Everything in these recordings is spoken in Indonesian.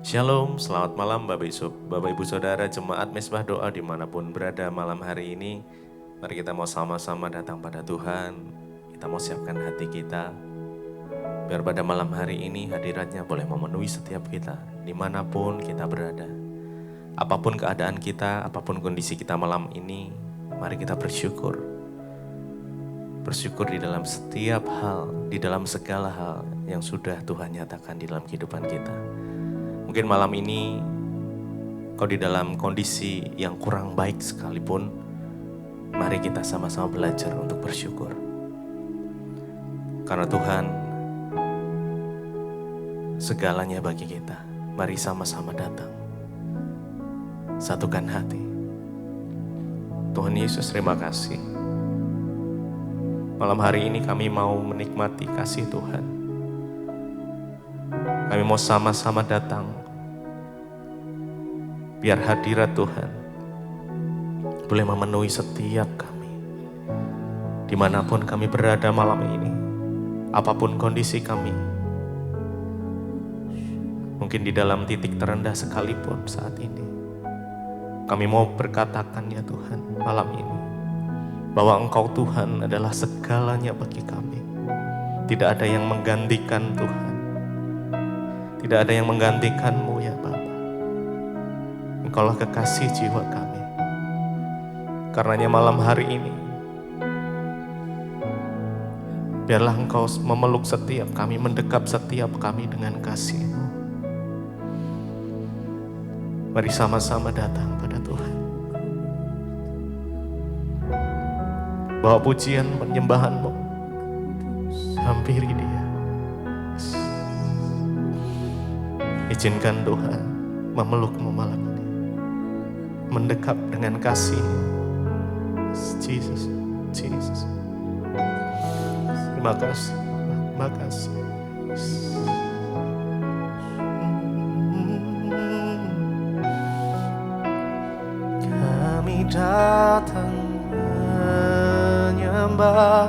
Shalom, selamat malam Bapak Ibu Saudara Jemaat Mezbah Doa dimanapun berada malam hari ini. Mari kita mau sama-sama datang pada Tuhan. Kita mau siapkan hati kita. Biar pada malam hari ini hadiratnya boleh memenuhi setiap kita. Dimanapun kita berada. Apapun keadaan kita, apapun kondisi kita malam ini, mari kita bersyukur. Bersyukur di dalam setiap hal, di dalam segala hal yang sudah Tuhan nyatakan di dalam kehidupan kita. Mungkin malam ini kau di dalam kondisi yang kurang baik sekalipun, mari kita sama-sama belajar untuk bersyukur. Karena Tuhan segalanya bagi kita. Mari sama-sama datang. Satukan hati. Tuhan Yesus, terima kasih. Malam hari ini kami mau menikmati kasih Tuhan. Kami mau sama-sama datang. Biar hadirat Tuhan boleh memenuhi setiap kami. Dimanapun kami berada malam ini, apapun kondisi kami. Mungkin di dalam titik terendah sekalipun saat ini. Kami mau berkatakan ya Tuhan malam ini. Bahwa Engkau Tuhan adalah segalanya bagi kami. Tidak ada yang menggantikan Tuhan. Tidak ada yang menggantikan-Mu ya Bapa. Engkaulah kekasih jiwa kami. Karenanya malam hari ini, biarlah Engkau memeluk setiap kami, mendekap setiap kami dengan kasih-Mu. Mari sama-sama datang pada Tuhan. Bawa pujian penyembahan-Mu. Hampiri Dia. Izinkan Tuhan memeluk-Mu malam ini. Mendekap dengan kasih-Mu. Jesus, Jesus. Terima kasih, terima kasih. Kami datang menyembah.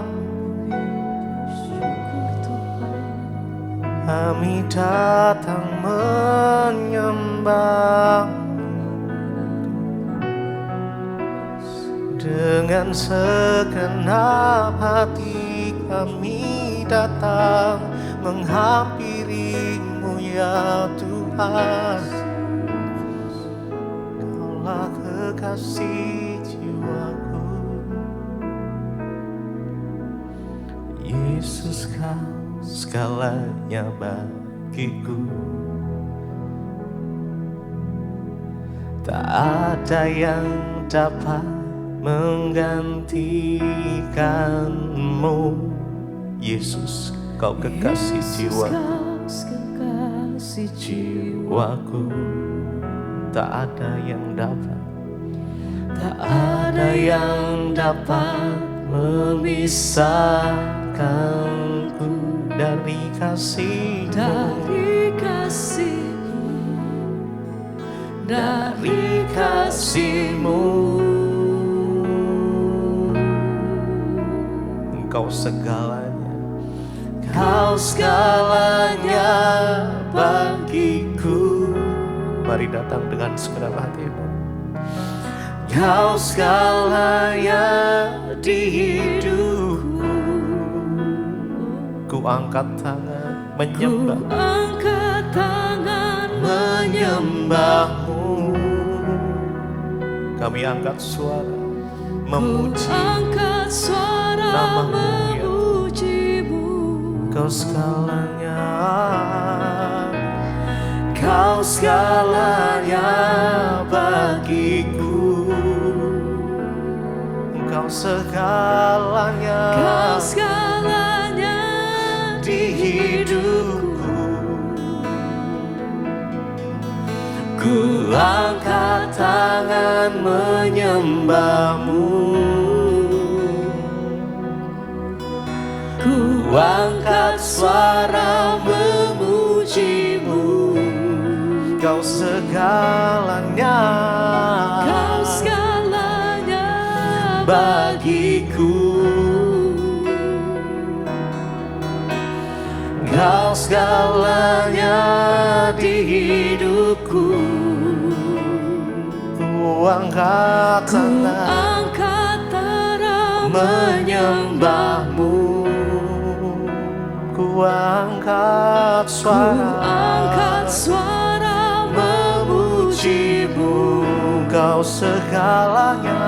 Kami datang menyembah dengan segenap hati. Kami datang menghampiri-Mu ya Tuhan. Kaulah kekasih jiwaku, Yesus Kau segalanya bagiku. Tak ada yang dapat menggantikan-Mu, Yesus. Kau kekasih jiwaku. Tak ada yang dapat memisahkanku dari kasih-Mu. Engkau segalanya bagiku. Mari datang dengan segenap hati-Mu. Kau segalanya di hidupku. Ku angkat tangan menyembah-Mu. Kami angkat suara memuji nama-Mu ya Tuhan. Kau segalanya bagiku. Engkau segalanya di hidupku. Ku angkat tangan menyembah-Mu. Ku angkat suara memuji-Mu. Kau segalanya bagiku. Kau segalanya di hidup angkat tangan menyembahmu, ku angkat suara memujimu. Kau segalanya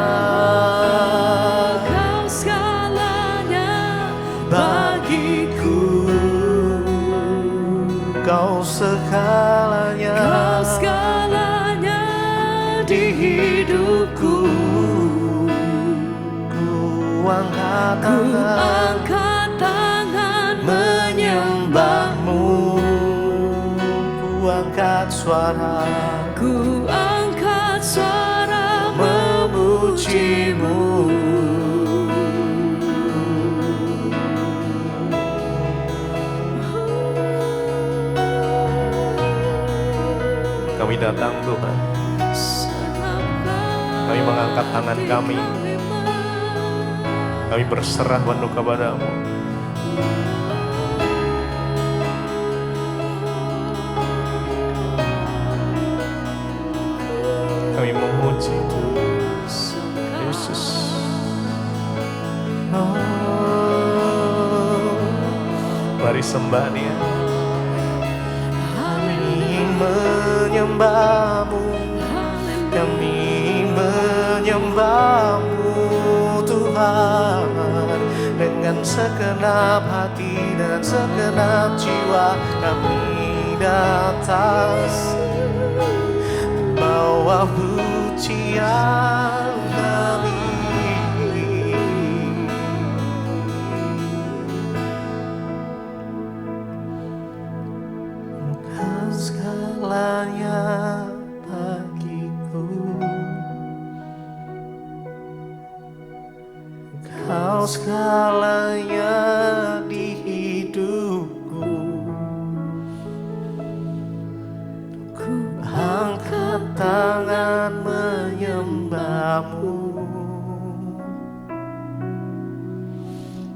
bagiku, kau segalanya di hidupku. Ku angkat tangan menyembahmu, ku angkat suara memujimu. Kami datang Tuhan, kami mengangkat tangan kami berserah penuh kepadamu. Kami memuji Yesus. Mari sembah Dia. Kami menyembahmu, kami menyembahmu Tuhan, dengan segenap hati dan segenap jiwa. Kami datang bawa pujian kami. Engkau segalanya bagiku, Engkau segalanya di hidupku. Ku angkat tangan menyembahmu,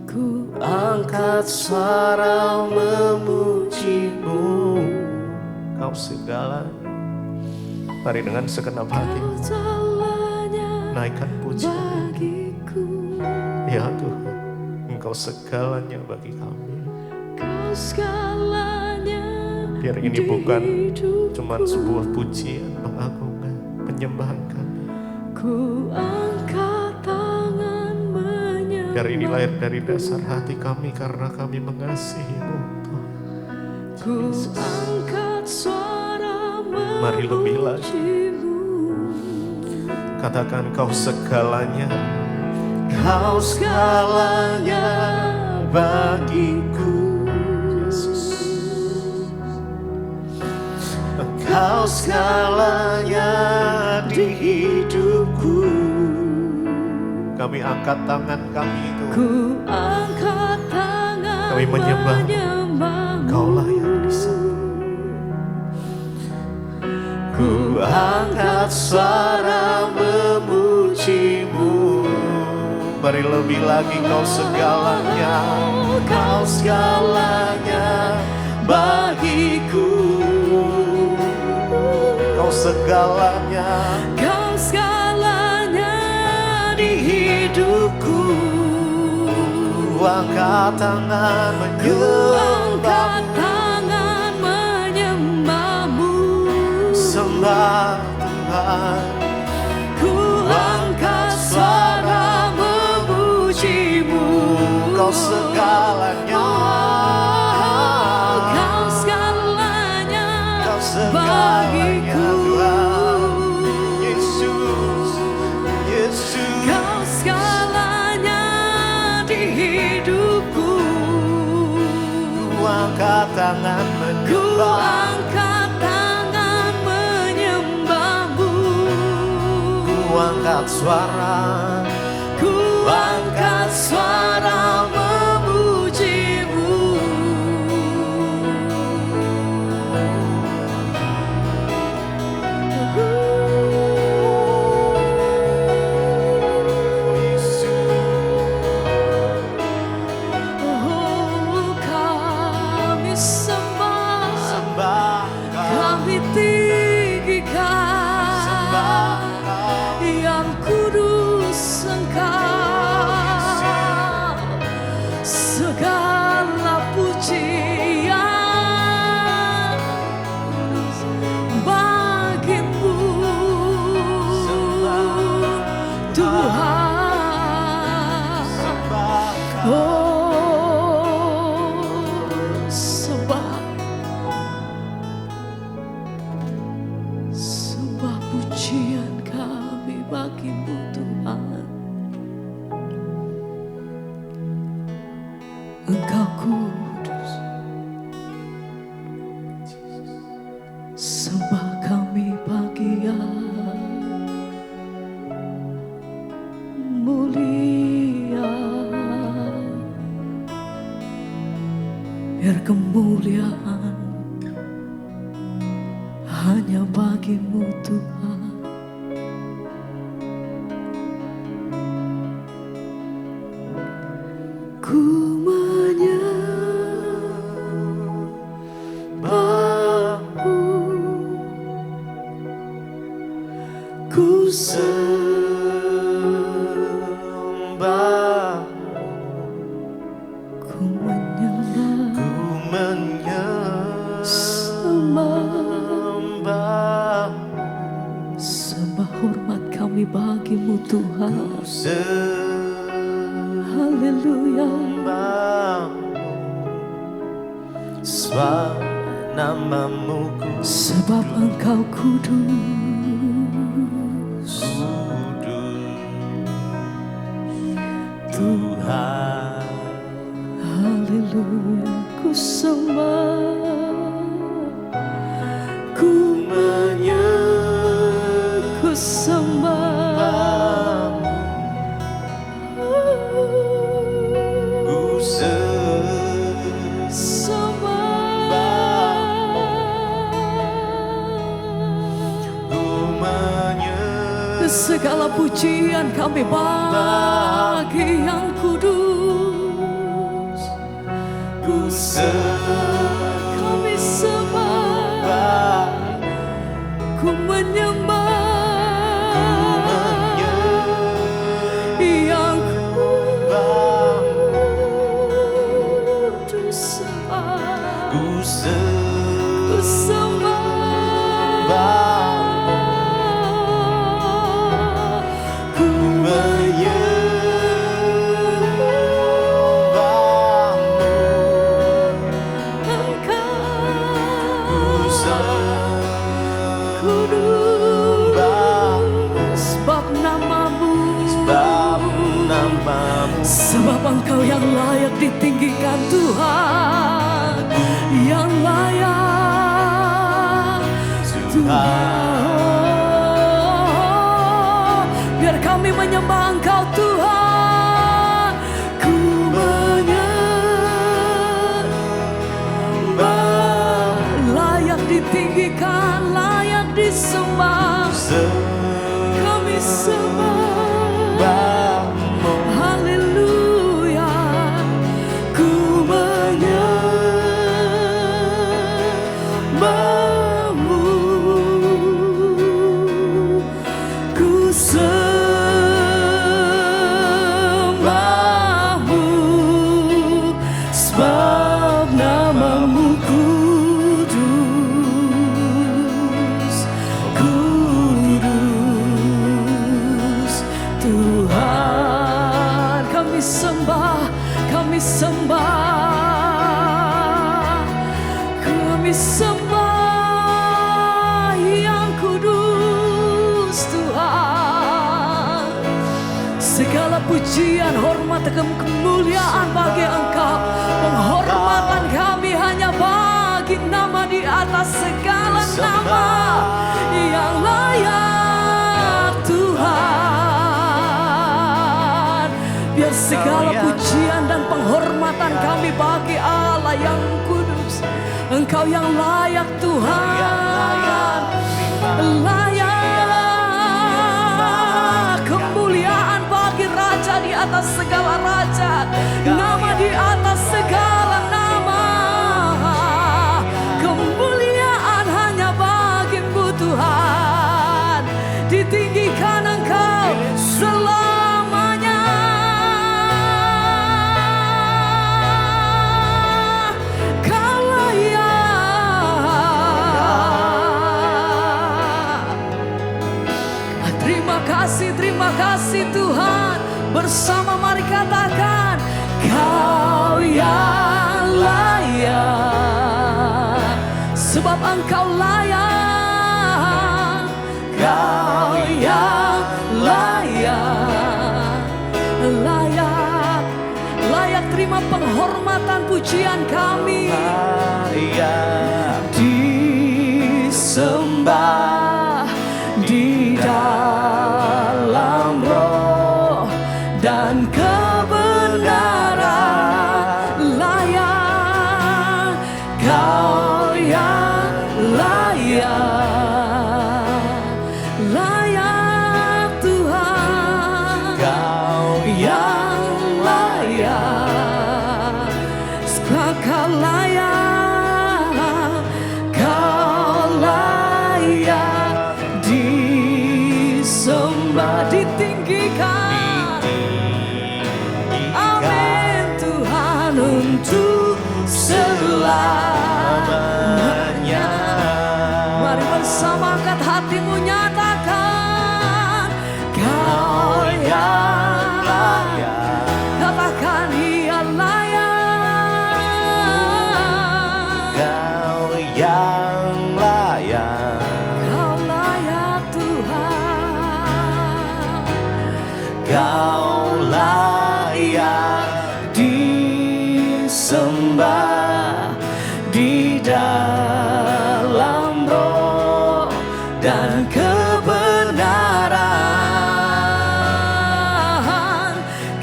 ku angkat suara memujimu. Kau segalanya. Mari dengan segenap hati naikkan pujian. Ya Tuhan, Engkau segalanya bagi kami. Biar ini bukan cuma sebuah pujian, pengagungkan, penyembahan kami. Biar ini lahir dari dasar hati kami karena kami mengasihi-Mu Tuhan. Mari lebih lagi katakan Kau segalanya, Kau segalanya bagiku Yesus. Kau segalanya di hidupku. Kami angkat tangan kami itu, kami menyembah. Kaulah yang disembah. Ku angkat suara memujimu. Mari lebih lagi. Kau segalanya, Kau segalanya bagiku. Kau segalanya di hidupku. Ku angkat tangan menyembahmu, sembah Tuhan. Ku angkat suara memujimu. Kau segalanya, Kau segalanya bagiku. Yesus, Yesus. Kau segalanya di hidupku. Ku angkat tangan menyembahmu. Ku angkat suara memujimu. Kami sembah, kami tinggikan segala pujian bagimu Tuhan. Oh, sembah pujian kami bagimu Tuhan. Engkau kudus, sembah kami bagi yang mulia. Biar kemuliaan hanya bagimu Tuhan. Ku menyembahmu, ku sembah, ku menyembah, sembah hormat kami bagimu Tuhan. Haleluya. Sebab namamu sebab Engkau kudus, Tuhan. Haleluya. Ku sembah, ku menyembah, ku sembah, Ku segala pujian kami bagi yang kudus. Kami sembah, ku menyembah yang kudus. Ku sembah, sebab Engkau yang layak ditinggikan Tuhan, yang layak Tuhan. Biar kami menyembah Engkau Tuhan. Ku menyembah, layak ditinggikan, layak disembah. Kami sembah. Kami sembah yang kudus Tuhan. Segala pujian, hormat, dan kemuliaan bagi Engkau. Penghormatan kami hanya bagi nama di atas segala nama yang layak Tuhan. Biar segala pujian dan penghormatan kami bagi Allah yang kudus. Engkau yang layak Tuhan, layak kemuliaan bagi Raja di atas segala raja, nama di atas segala nama. Kemuliaan hanya bagimu Tuhan, ditinggikan Engkau selamanya. Engkau layak, Kau yang layak, layak, layak terima penghormatan pujian kami. Disembah di dalam roh dan kebenaran, layak, Kau yang layak, layak Tuhan, Kau yang layak, Kau layak, Kau layak disembah, ditinggikan. Amin Tuhan untuk selamanya. Mari bersama angkat hatimu, nyatakan Kau yang layak. Katakan Ia layak, Kau yang layak, Kau layak Tuhan, Kau layak disembah di dalam roh dan kebenaran.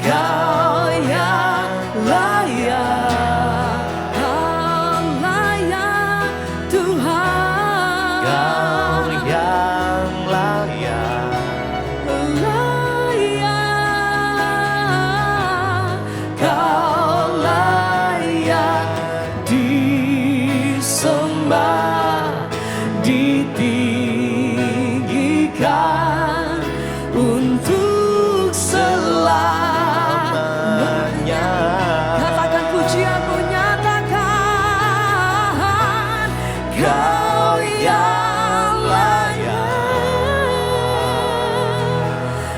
Kau yang layak, Kau layak Tuhan, Kau yang layak, layak, Kau layak disembah, ditinggikan untuk selamanya. Katakan pujianmu, nyatakan Kau yang layak,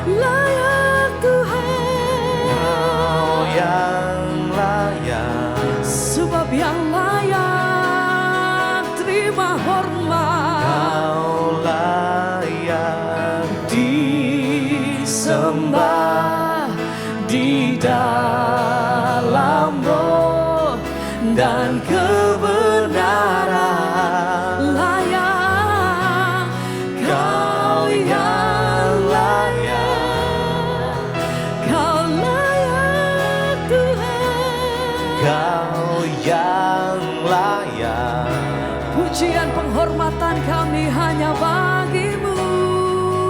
layak Tuhan, Kau yang layak, sebab yang layak terima hormat, Kau layak disembah di dalam roh dan kebenaran, layak, Kau yang layak, Kau layak Tuhan. Kau yang layak, Pujian penghormatan kami hanya bagimu,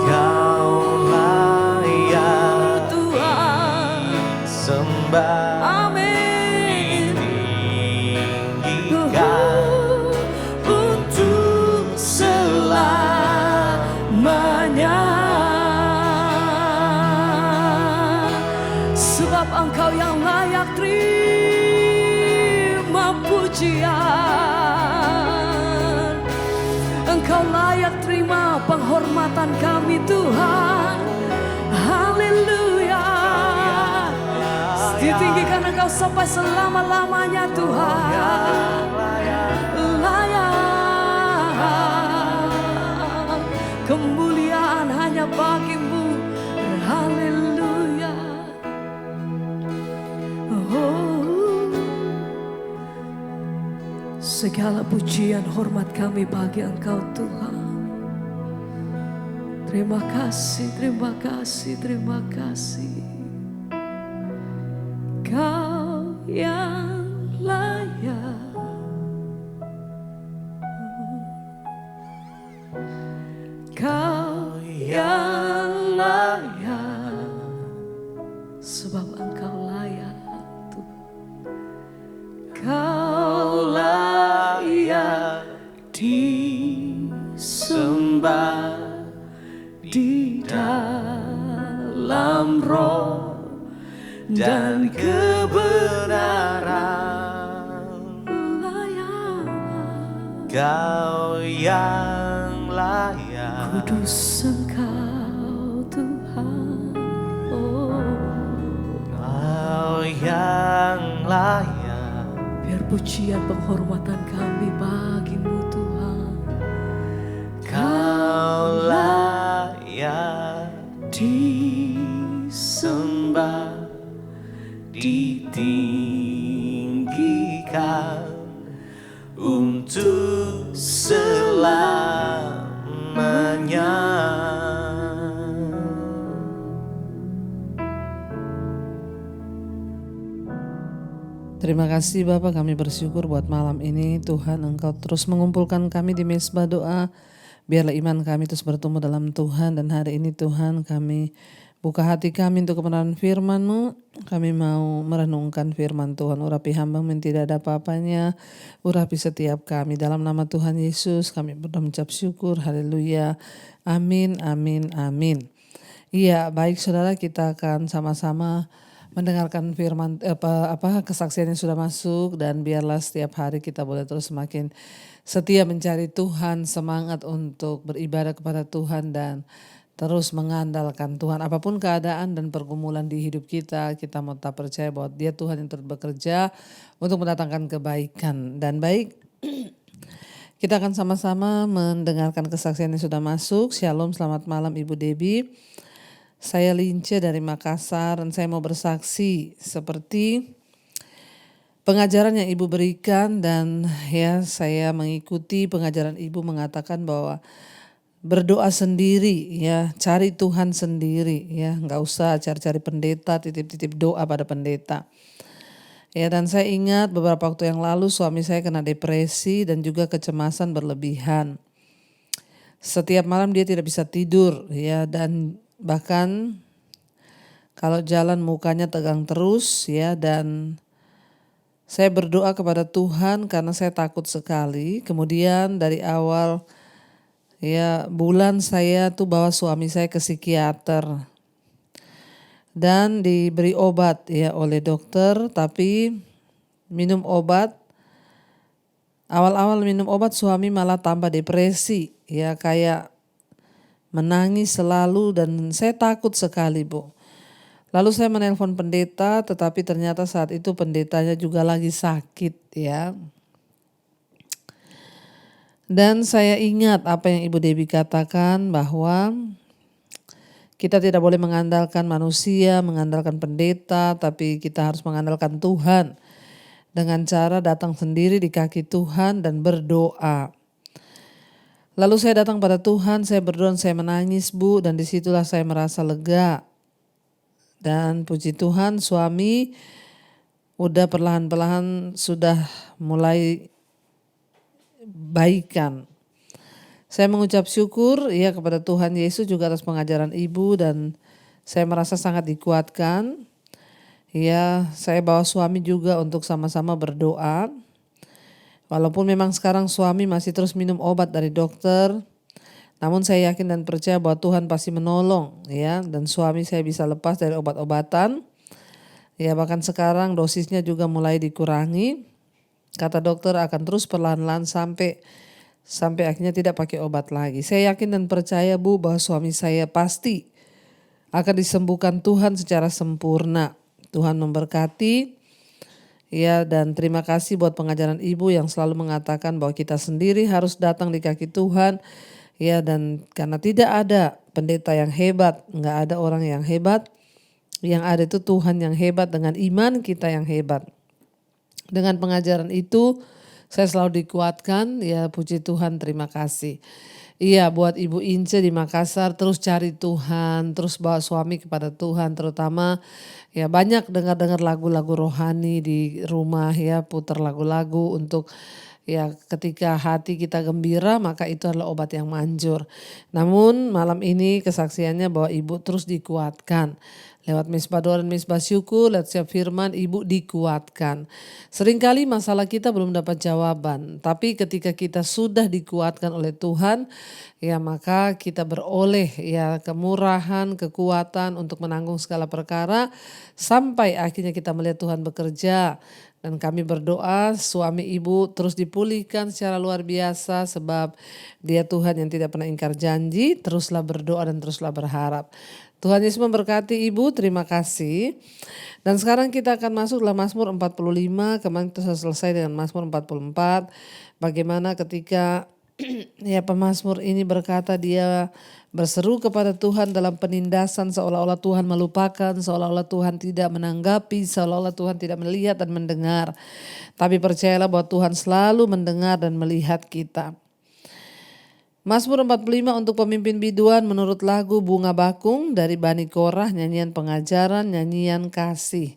Kau layak Tuhan. disembah, Amin. ditinggikan Untuk selamanya, sebab Engkau yang layak terima pujian, Engkau layak terima penghormatan kami Tuhan. Haleluya. Ditinggikan Engkau sampai selama-lamanya Tuhan. Layak, kemuliaan hanya bagimu. Haleluya. Oh, segala pujian hormat kami bagi Engkau Tuhan. Terima kasih, terima kasih, terima kasih. Kau yang layak, Kau yang layak, sebab Engkau layak Tuhan. Kau layak disembah di dalam roh dan kebenaran, layak, Kau yang layak, kudus Engkau Tuhan. Oh, Kau yang layak, biar pujian penghormatan kami bagimu Tuhan. layak disembah, ditinggikan untuk selamanya. Terima kasih Bapak, kami bersyukur buat malam ini. Tuhan, Engkau terus mengumpulkan kami di mezbah doa. Biarlah iman kami terus bertumbuh dalam Tuhan. Dan hari ini Tuhan, kami buka hati kami untuk kebenaran firman-Mu. Kami mau merenungkan firman Tuhan. Urapi hamba-Mu yang tidak ada apa-apanya. Urapi setiap kami. Dalam nama Tuhan Yesus kami berdoa mengucap syukur. Haleluya. Amin, amin, amin. Iya, baik saudara, kita akan sama-sama mendengarkan firman kesaksian yang sudah masuk, dan biarlah setiap hari kita boleh terus semakin setia mencari Tuhan, semangat untuk beribadah kepada Tuhan dan terus mengandalkan Tuhan. Apapun keadaan dan pergumulan di hidup kita, kita mau tetap percaya bahwa Dia Tuhan yang terus bekerja untuk mendatangkan kebaikan. Dan baik, kita akan sama-sama mendengarkan kesaksian yang sudah masuk. Shalom, selamat malam Ibu Debbie. Saya Lince dari Makassar dan saya mau bersaksi seperti pengajaran yang Ibu berikan, dan ya saya mengikuti pengajaran Ibu mengatakan bahwa berdoa sendiri, ya cari Tuhan sendiri, ya nggak usah cari-cari pendeta, titip-titip doa pada pendeta. Ya, dan saya ingat beberapa waktu yang lalu suami saya kena depresi dan juga kecemasan berlebihan. Setiap malam dia tidak bisa tidur, ya, dan bahkan kalau jalan mukanya tegang terus, ya. Dan saya berdoa kepada Tuhan karena saya takut sekali. Kemudian dari awal ya bulan saya tuh bawa suami saya ke psikiater dan diberi obat ya oleh dokter, tapi minum obat, awal-awal minum obat suami malah tambah depresi, ya kayak menangis selalu, dan saya takut sekali, Bu. Lalu saya menelpon pendeta, tetapi ternyata saat itu pendetanya juga lagi sakit, ya. Dan saya ingat apa yang Ibu Debbie katakan bahwa kita tidak boleh mengandalkan manusia, mengandalkan pendeta, tapi kita harus mengandalkan Tuhan dengan cara datang sendiri di kaki Tuhan dan berdoa. Lalu saya datang pada Tuhan, saya berdoa, saya menangis, Bu, dan disitulah saya merasa lega. Dan puji Tuhan suami udah perlahan-perlahan sudah mulai baikan. Saya mengucap syukur ya kepada Tuhan Yesus juga atas pengajaran Ibu, dan saya merasa sangat dikuatkan. Ya, saya bawa suami juga untuk sama-sama berdoa. Walaupun memang sekarang suami masih terus minum obat dari dokter, namun saya yakin dan percaya bahwa Tuhan pasti menolong, ya, dan suami saya bisa lepas dari obat-obatan. Ya, bahkan sekarang dosisnya juga mulai dikurangi. Kata dokter akan terus perlahan-lahan sampai akhirnya tidak pakai obat lagi. Saya yakin dan percaya, Bu, bahwa suami saya pasti akan disembuhkan Tuhan secara sempurna. Tuhan memberkati. Ya, dan terima kasih buat pengajaran Ibu yang selalu mengatakan bahwa kita sendiri harus datang di kaki Tuhan. Ya, dan karena tidak ada pendeta yang hebat, nggak ada orang yang hebat. Yang ada itu Tuhan yang hebat dengan iman kita yang hebat. Dengan pengajaran itu saya selalu dikuatkan, ya puji Tuhan, terima kasih. Iya, buat Ibu Ince di Makassar, terus cari Tuhan, terus bawa suami kepada Tuhan, terutama ya banyak dengar-dengar lagu-lagu rohani di rumah, ya putar lagu-lagu untuk ya ketika hati kita gembira maka itu adalah obat yang manjur. Namun malam ini kesaksiannya bahwa Ibu terus dikuatkan. Lewat mezbah doa dan mezbah syukur, lewat siap firman, Ibu dikuatkan. Seringkali masalah kita belum dapat jawaban, tapi ketika kita sudah dikuatkan oleh Tuhan, ya maka kita beroleh ya kemurahan, kekuatan untuk menanggung segala perkara, sampai akhirnya kita melihat Tuhan bekerja. Dan kami berdoa suami Ibu terus dipulihkan secara luar biasa, sebab Dia Tuhan yang tidak pernah ingkar janji. Teruslah berdoa dan teruslah berharap. Tuhan Yesus memberkati Ibu, terima kasih. Dan sekarang kita akan masuk dalam Mazmur 45, kemarin kita sudah selesai dengan Mazmur 44. Bagaimana ketika Ya, pemazmur ini berkata dia berseru kepada Tuhan dalam penindasan, seolah-olah Tuhan melupakan, seolah-olah Tuhan tidak menanggapi, seolah-olah Tuhan tidak melihat dan mendengar. Tapi percayalah bahwa Tuhan selalu mendengar dan melihat kita. Mazmur 45 untuk pemimpin biduan menurut lagu Bunga Bakung dari Bani Korah, nyanyian pengajaran, nyanyian kasih.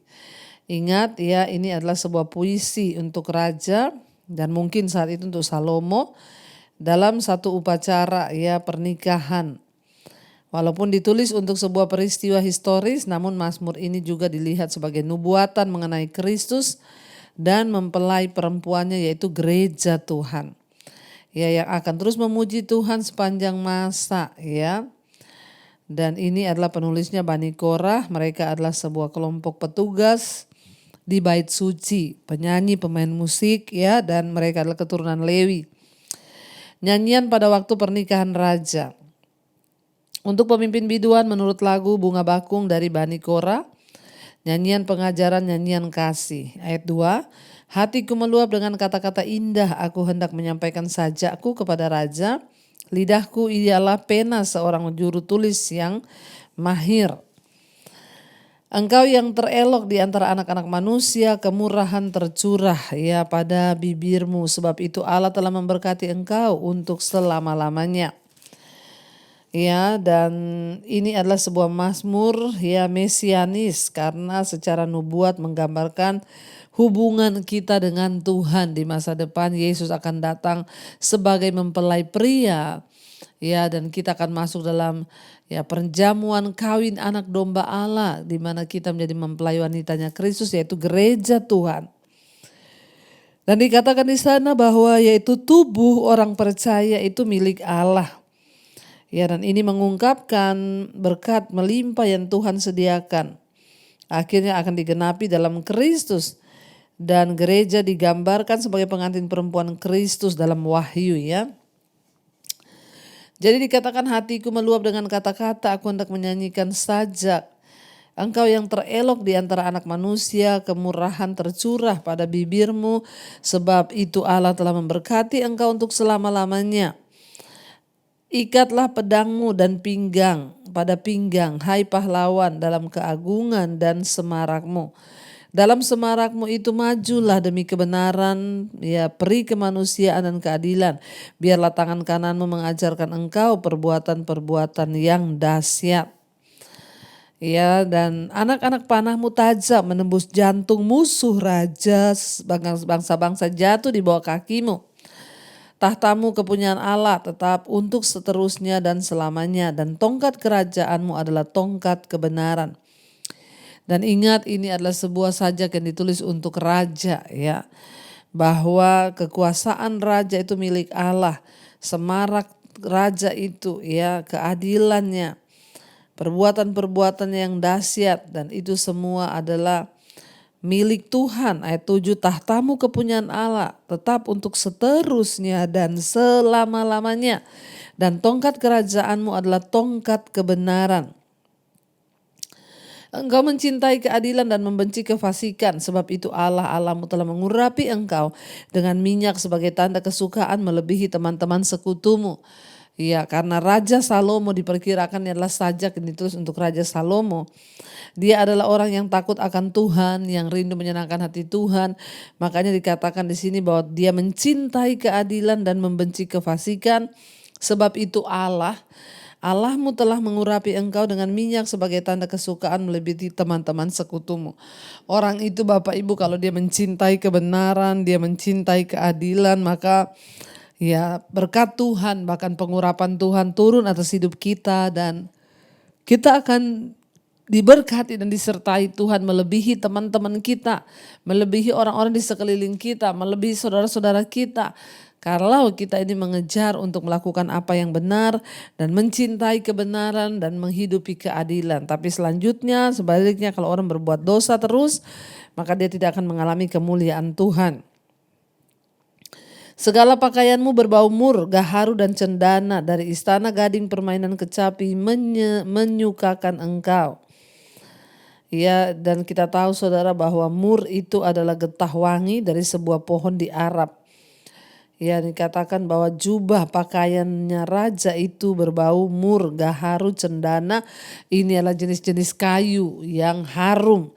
Ingat ya, ini adalah sebuah puisi untuk raja dan mungkin saat itu untuk Salomo dalam satu upacara ya pernikahan. Walaupun ditulis untuk sebuah peristiwa historis, namun Mazmur ini juga dilihat sebagai nubuatan mengenai Kristus dan mempelai perempuannya yaitu gereja Tuhan. Ya, yang akan terus memuji Tuhan sepanjang masa ya. Dan ini adalah penulisnya Bani Korah, mereka adalah sebuah kelompok petugas di bait suci, penyanyi, pemain musik ya, dan mereka adalah keturunan Lewi. Nyanyian pada waktu pernikahan raja. Untuk pemimpin biduan menurut lagu Bunga Bakung dari Bani Korah, nyanyian pengajaran, nyanyian kasih. Ayat 2, hatiku meluap dengan kata-kata indah, aku hendak menyampaikan sajakku kepada raja. Lidahku ialah pena seorang juru tulis yang mahir. Engkau yang terelok di antara anak-anak manusia, kemurahan tercurah ya pada bibirmu. Sebab itu Allah telah memberkati engkau untuk selama-lamanya. Ya, dan ini adalah sebuah mazmur ya mesianis karena secara nubuat menggambarkan hubungan kita dengan Tuhan di masa depan. Yesus akan datang sebagai mempelai pria. Ya, dan kita akan masuk dalam ya perjamuan kawin anak domba Allah di mana kita menjadi mempelai wanitanya Kristus yaitu gereja Tuhan. Dan dikatakan di sana bahwa yaitu tubuh orang percaya itu milik Allah. Ya, dan ini mengungkapkan berkat melimpah yang Tuhan sediakan. Akhirnya akan digenapi dalam Kristus. Dan gereja digambarkan sebagai pengantin perempuan Kristus dalam Wahyu ya. Jadi dikatakan hatiku meluap dengan kata-kata, aku hendak menyanyikan sajak. Engkau yang terelok di antara anak manusia, kemurahan tercurah pada bibirmu. Sebab itu Allah telah memberkati engkau untuk selama-lamanya. Ikatlah pedangmu dan pinggang pada pinggang, hai pahlawan dalam keagungan dan semarakmu. Dalam semarakmu itu majulah demi kebenaran, ya peri kemanusiaan dan keadilan. Biarlah tangan kananmu mengajarkan engkau perbuatan-perbuatan yang dahsyat. Ya, dan anak-anak panahmu tajam menembus jantung musuh raja, bangsa-bangsa jatuh di bawah kakimu. Tahtamu kepunyaan Allah tetap untuk seterusnya dan selamanya, dan tongkat kerajaanmu adalah tongkat kebenaran. Dan ingat ini adalah sebuah sajak yang ditulis untuk raja ya. Bahwa kekuasaan raja itu milik Allah. Semarak raja itu ya keadilannya. Perbuatan-perbuatan yang dahsyat dan itu semua adalah milik Tuhan. Ayat 7, tahtamu kepunyaan Allah tetap untuk seterusnya dan selama-lamanya. Dan tongkat kerajaanmu adalah tongkat kebenaran. Engkau mencintai keadilan dan membenci kefasikan. Sebab itu Allahmu telah mengurapi engkau dengan minyak sebagai tanda kesukaan melebihi teman-teman sekutumu. Ya, karena Raja Salomo diperkirakan adalah sajak yang ditulis untuk Raja Salomo. Dia adalah orang yang takut akan Tuhan, yang rindu menyenangkan hati Tuhan. Makanya dikatakan di sini bahwa dia mencintai keadilan dan membenci kefasikan. Sebab itu Allahmu telah mengurapi engkau dengan minyak sebagai tanda kesukaan melebihi teman-teman sekutumu. Orang itu Bapak Ibu kalau dia mencintai kebenaran, dia mencintai keadilan, maka ya berkat Tuhan bahkan pengurapan Tuhan turun atas hidup kita dan kita akan diberkati dan disertai Tuhan melebihi teman-teman kita, melebihi orang-orang di sekeliling kita, melebihi saudara-saudara kita. Kalau kita ini mengejar untuk melakukan apa yang benar dan mencintai kebenaran dan menghidupi keadilan. Tapi selanjutnya sebaliknya kalau orang berbuat dosa terus, maka dia tidak akan mengalami kemuliaan Tuhan. Segala pakaianmu berbau mur, gaharu dan cendana, dari istana gading permainan kecapi menyukakan engkau. Ya, dan kita tahu saudara bahwa mur itu adalah getah wangi dari sebuah pohon di Arab. Ya, dikatakan bahwa jubah pakaiannya raja itu berbau mur, gaharu, cendana. Ini adalah jenis-jenis kayu yang harum.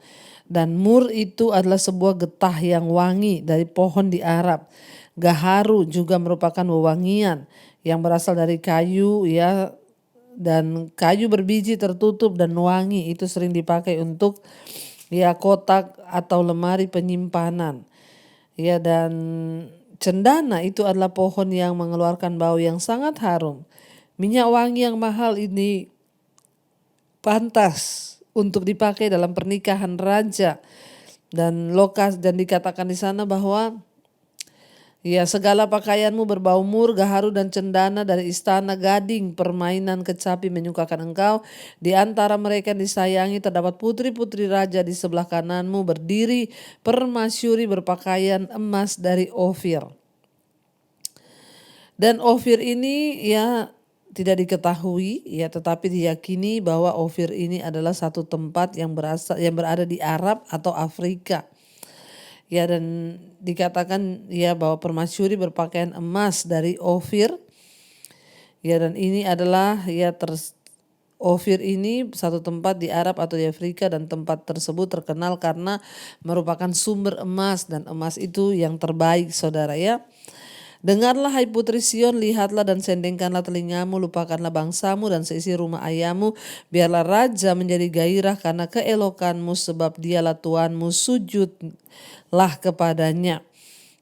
Dan mur itu adalah sebuah getah yang wangi dari pohon di Arab. Gaharu juga merupakan wewangian yang berasal dari kayu, ya, dan kayu berbiji tertutup dan wangi itu sering dipakai untuk, ya, kotak atau lemari penyimpanan. Ya, dan cendana itu adalah pohon yang mengeluarkan bau yang sangat harum. Minyak wangi yang mahal ini pantas untuk dipakai dalam pernikahan raja. Dan dikatakan di sana bahwa, ya, segala pakaianmu berbau mur, gaharu dan cendana dari istana gading, permainan kecapi menyukakan engkau. Di antara mereka yang disayangi terdapat putri-putri raja di sebelah kananmu berdiri permasyuri berpakaian emas dari Ofir. Dan Ofir ini, ya, tidak diketahui, ya, tetapi diyakini bahwa Ofir ini adalah satu tempat yang berada di Arab atau Afrika. Ya, dan dikatakan, ya, bahwa permasyuri berpakaian emas dari Ofir. Ya, dan ini adalah, ya, Ofir ini satu tempat di Arab atau di Afrika, dan tempat tersebut terkenal karena merupakan sumber emas, dan emas itu yang terbaik, saudara, ya. Dengarlah hai putri Sion, lihatlah dan sendengkanlah telingamu, lupakanlah bangsamu dan seisi rumah ayahmu. Biarlah raja menjadi gairah karena keelokanmu, sebab dialah Tuanmu, sujudlah kepadanya.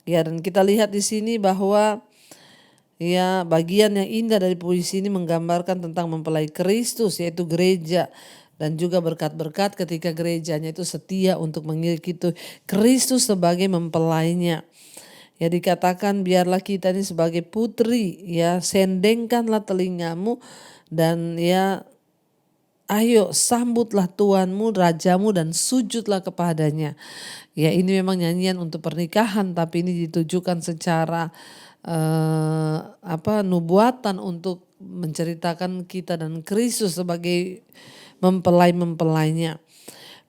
Ya, dan kita lihat di sini bahwa, ya, bagian yang indah dari puisi ini menggambarkan tentang mempelai Kristus, yaitu gereja. Dan juga berkat-berkat ketika gerejanya itu setia untuk mengikuti Kristus sebagai mempelainya. Ya, dikatakan biarlah kita ini sebagai putri, ya, sendengkanlah telingamu dan, ya, ayo sambutlah Tuanmu, rajamu, dan sujudlah kepadanya. Ya, ini memang nyanyian untuk pernikahan, tapi ini ditujukan secara nubuatan untuk menceritakan kita dan Kristus sebagai mempelai-mempelainya.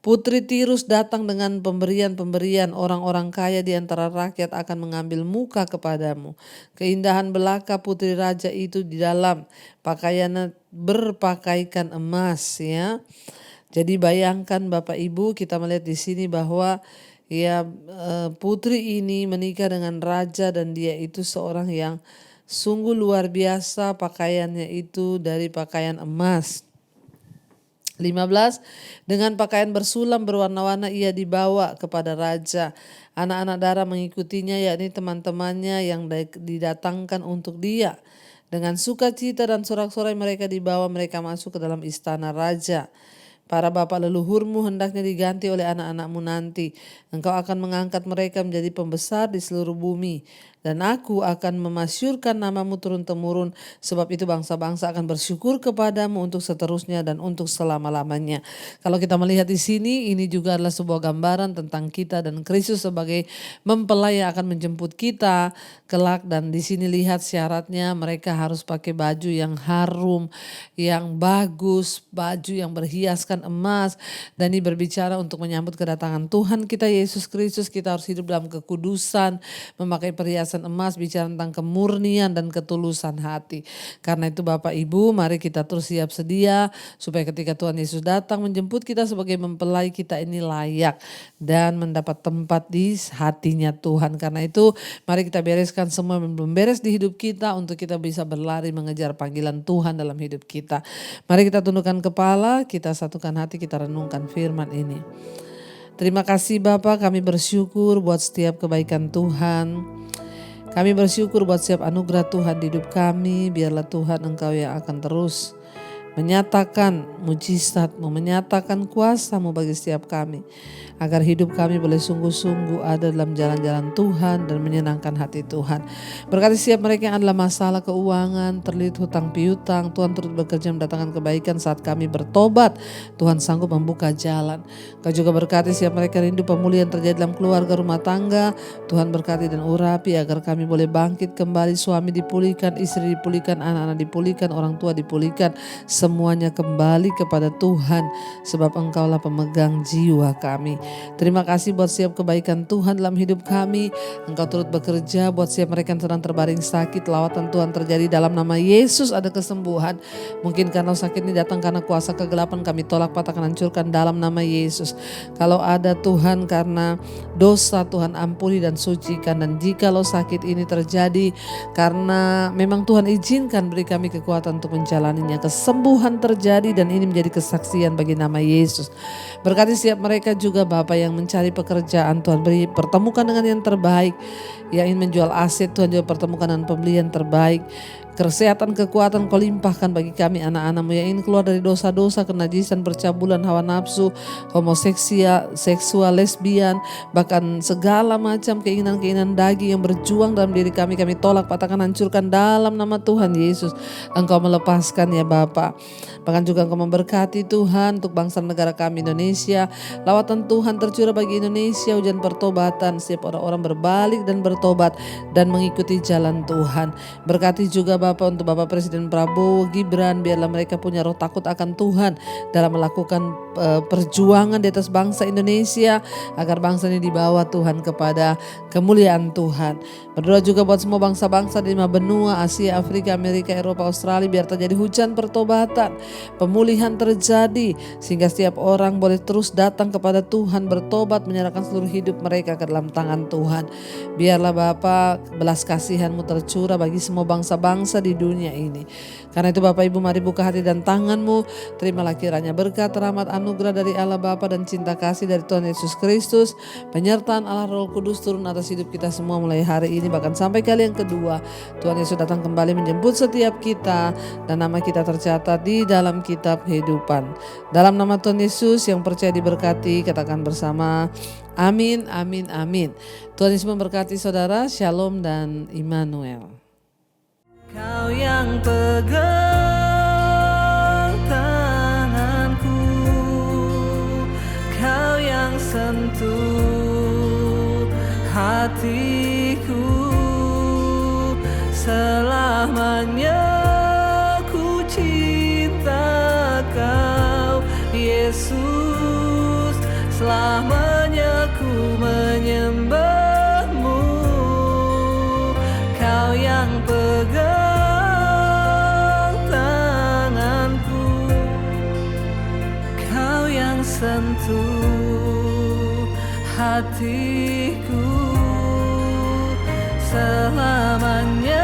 Putri Tirus datang dengan pemberian-pemberian, orang-orang kaya di antara rakyat akan mengambil muka kepadamu. Keindahan belaka putri raja itu di dalam pakaiannya berpakaikan emas, ya. Jadi bayangkan Bapak Ibu, kita melihat di sini bahwa, ya, putri ini menikah dengan raja dan dia itu seorang yang sungguh luar biasa, pakaiannya itu dari pakaian emas. 15, dengan pakaian bersulam berwarna-warna ia dibawa kepada raja. Anak-anak Dara mengikutinya, yakni teman-temannya yang didatangkan untuk dia. Dengan sukacita dan sorak-sorai mereka dibawa, mereka masuk ke dalam istana raja. Para bapak leluhurmu hendaknya diganti oleh anak-anakmu nanti. Engkau akan mengangkat mereka menjadi pembesar di seluruh bumi. Dan aku akan memasyurkan namamu turun-temurun, sebab itu bangsa-bangsa akan bersyukur kepadamu untuk seterusnya dan untuk selama-lamanya. Kalau kita melihat di sini, ini juga adalah sebuah gambaran tentang kita dan Kristus sebagai mempelai yang akan menjemput kita kelak. Dan di sini lihat syaratnya, mereka harus pakai baju yang harum, yang bagus, baju yang berhiaskan emas. Dan ini berbicara untuk menyambut kedatangan Tuhan kita Yesus Kristus. Kita harus hidup dalam kekudusan, memakai perhiasan emas, bicara tentang kemurnian dan ketulusan hati. Karena itu Bapak Ibu, mari kita terus siap sedia supaya ketika Tuhan Yesus datang menjemput kita sebagai mempelai, kita ini layak dan mendapat tempat di hatinya Tuhan. Karena itu mari kita bereskan semua yang belum beres di hidup kita untuk kita bisa berlari mengejar panggilan Tuhan dalam hidup kita. Mari kita tundukkan kepala, kita satukan hati, kita renungkan firman ini. Terima kasih Bapak, kami bersyukur buat setiap kebaikan Tuhan. Kami bersyukur buat setiap anugerah Tuhan di hidup kami. Biarlah Tuhan Engkau yang akan terus menyatakan mujizat-Mu, menyatakan kuasa-Mu bagi setiap kami. Agar hidup kami boleh sungguh-sungguh ada dalam jalan-jalan Tuhan dan menyenangkan hati Tuhan. Berkati setiap mereka yang adalah masalah keuangan, terlilit hutang piutang, Tuhan turut bekerja mendatangkan kebaikan saat kami bertobat. Tuhan sanggup membuka jalan. Kau juga berkati setiap mereka rindu pemulihan terjadi dalam keluarga rumah tangga. Tuhan berkati dan urapi agar kami boleh bangkit kembali, suami dipulihkan, istri dipulihkan, anak-anak dipulihkan, orang tua dipulihkan. semuanya kembali kepada Tuhan, sebab Engkaulah pemegang jiwa kami. Terima kasih buat setiap kebaikan Tuhan dalam hidup kami. Engkau turut bekerja buat setiap mereka yang sedang terbaring sakit. Lawatan Tuhan terjadi dalam nama Yesus, ada kesembuhan. Mungkin karena sakit ini datang karena kuasa kegelapan, kami tolak, patahkan, hancurkan dalam nama Yesus. Kalau ada Tuhan karena dosa, Tuhan ampuni dan sucikan. Dan jikalau sakit ini terjadi karena memang Tuhan izinkan, beri kami kekuatan untuk menjalaninya. Kesembuhan terjadi dan ini menjadi kesaksian bagi nama Yesus. Berkati setiap mereka juga Bapa yang mencari pekerjaan, Tuhan beri pertemukan dengan yang terbaik. Yang ingin menjual aset, Tuhan juga pertemukan dengan pembeli yang terbaik. Kesehatan, kekuatan Kau limpahkan bagi kami anak-anak-Mu yang ingin keluar dari dosa-dosa, kenajisan, percabulan, hawa nafsu, homoseksual, seksual, lesbian, bahkan segala macam keinginan-keinginan daging yang berjuang dalam diri kami. Kami tolak, patahkan, hancurkan dalam nama Tuhan Yesus. Engkau melepaskan ya Bapa. Bahkan juga Engkau memberkati Tuhan untuk bangsa negara kami Indonesia. Lawatan Tuhan tercurah bagi Indonesia, hujan pertobatan. Setiap orang-orang berbalik dan bertobat dan mengikuti jalan Tuhan. Berkati juga Bapak untuk Bapak Presiden Prabowo Gibran, biarlah mereka punya roh takut akan Tuhan dalam melakukan perjuangan di atas bangsa Indonesia, agar bangsa ini dibawa Tuhan kepada kemuliaan Tuhan. Berdoa juga buat semua bangsa-bangsa di 5 benua, Asia, Afrika, Amerika, Eropa, Australia, biar terjadi hujan pertobatan, pemulihan terjadi, sehingga setiap orang boleh terus datang kepada Tuhan, bertobat, menyerahkan seluruh hidup mereka ke dalam tangan Tuhan. Biarlah Bapa belas kasihan-Mu tercurah bagi semua bangsa-bangsa di dunia ini. Karena itu Bapak Ibu, mari buka hati dan tangan-Mu, terimalah kiranya berkat, rahmat, anugerah dari Allah Bapa dan cinta kasih dari Tuhan Yesus Kristus, penyertaan Allah Roh Kudus turun atas hidup kita semua mulai hari ini bahkan sampai kali yang kedua. Tuhan Yesus datang kembali menjemput setiap kita dan nama kita tercatat di dalam kitab kehidupan. Dalam nama Tuhan Yesus yang percaya diberkati, katakan bersama amin, amin, amin. Tuhan Yesus memberkati saudara. Shalom dan Immanuel. Kau yang pegang tanganku, Kau yang sentuh hatiku, selamanya ku cinta Kau Yesus, selamanya ku menyembah-Mu. Kau yang pegang sentuh hatiku, selamanya